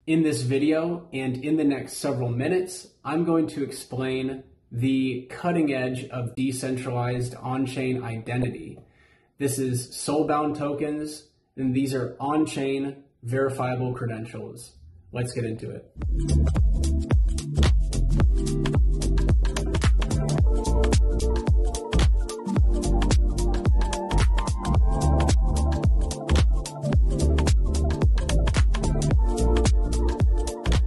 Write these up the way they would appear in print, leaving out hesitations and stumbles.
In this video and in the next several minutes, I'm going to explain the cutting edge of decentralized on-chain identity. This is Soulbound tokens, and these are on-chain verifiable credentials. Let's get into it.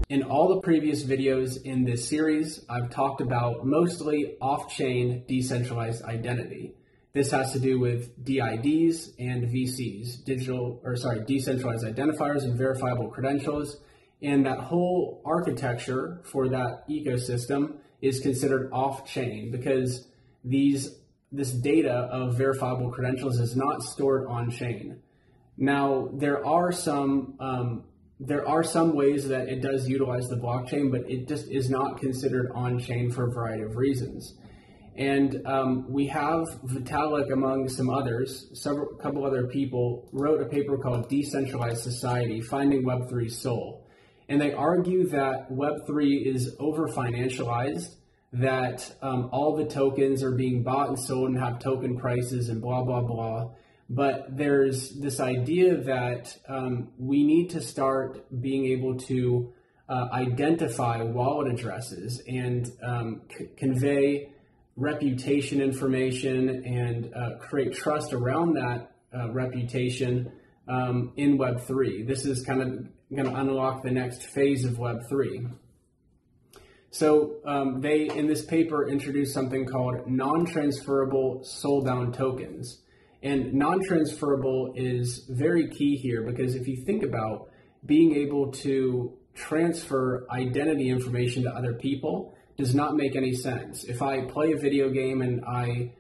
In all the previous videos in this series, I've talked about mostly off-chain decentralized identity. This has to do with DIDs and VCs, decentralized identifiers and verifiable credentials. And that whole architecture for that ecosystem is considered off-chain because this data of verifiable credentials is not stored on-chain. Now, there are some ways that it does utilize the blockchain, but it just is not considered on-chain for a variety of reasons. And we have Vitalik, among some others, a couple other people, wrote a paper called Decentralized Society, Finding Web3's Soul. And they argue that Web3 is over-financialized, that all the tokens are being bought and sold and have token prices and blah, blah, blah. But there's this idea that we need to start being able to identify wallet addresses and convey reputation information and create trust around that reputation in Web3. This is kind of going to unlock the next phase of Web3. So they, in this paper, introduced something called non-transferrable soulbound tokens. And non-transferrable is very key here because if you think about being able to transfer identity information to other people does not make any sense. If I play a video game and I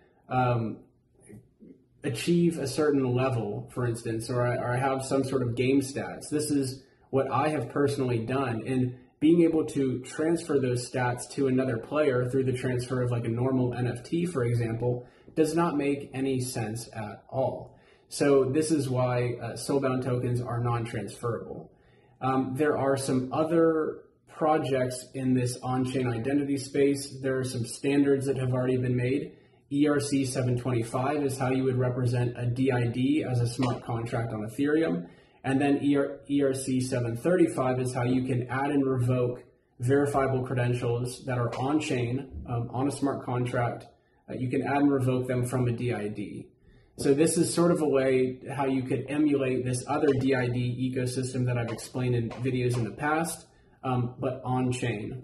achieve a certain level, for instance, or I have some sort of game stats, this is what I have personally done. And being able to transfer those stats to another player through the transfer of like a normal NFT, for example, does not make any sense at all. So this is why soulbound tokens are non-transferable. There are some other projects in this on-chain identity space. There are some standards that have already been made. ERC 725 is how you would represent a DID as a smart contract on Ethereum. And then ERC 735 is how you can add and revoke verifiable credentials that are on-chain, on a smart contract. You can add and revoke them from a DID. So this is sort of a way how you could emulate this other DID ecosystem that I've explained in videos in the past, but on-chain.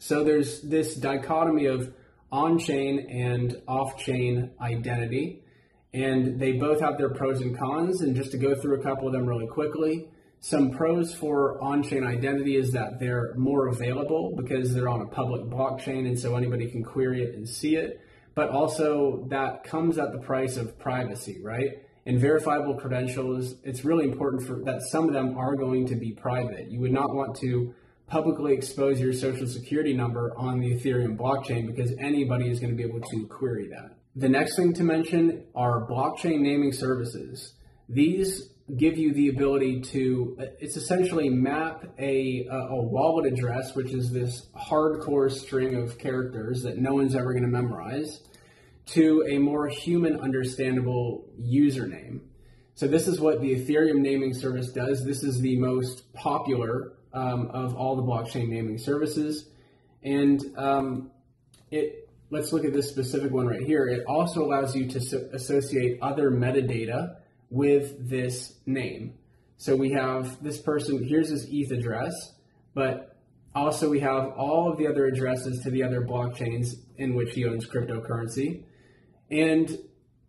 So there's this dichotomy of on-chain and off-chain identity, and they both have their pros and cons. And just to go through a couple of them really quickly, some pros for on-chain identity is that they're more available because they're on a public blockchain, and so anybody can query it and see it. But also that comes at the price of privacy, right? And verifiable credentials, it's really important that some of them are going to be private. You would not want to publicly expose your social security number on the Ethereum blockchain because anybody is going to be able to query that. The next thing to mention are blockchain naming services. These give you the ability to, it's essentially map a wallet address, which is this hardcore string of characters that no one's ever going to memorize, to a more human understandable username. So this is what the Ethereum naming service does. This is the most popular of all the blockchain naming services. And let's look at this specific one right here. It also allows you to associate other metadata with this name. So we have this person, here's his ETH address, but also we have all of the other addresses to the other blockchains in which he owns cryptocurrency. And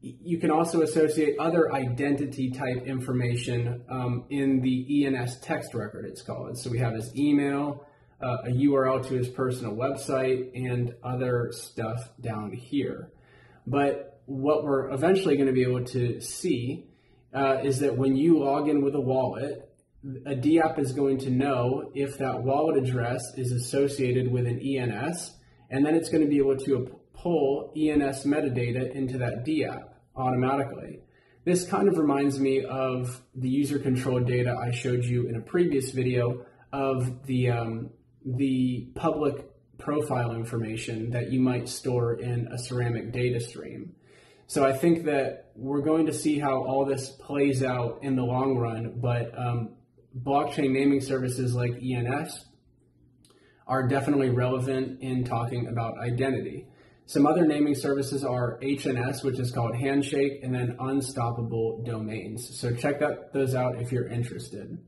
you can also associate other identity type information in the ENS text record, it's called. So we have his email, a URL to his personal website, and other stuff down here. But what we're eventually going to be able to see is that when you log in with a wallet, a DApp is going to know if that wallet address is associated with an ENS, and then it's going to be able to pull ENS metadata into that DApp automatically. This kind of reminds me of the user control data I showed you in a previous video of the public profile information that you might store in a ceramic data stream. So I think that we're going to see how all this plays out in the long run, but blockchain naming services like ENS are definitely relevant in talking about identity. Some other naming services are HNS, which is called Handshake, and then Unstoppable Domains. So check those out if you're interested.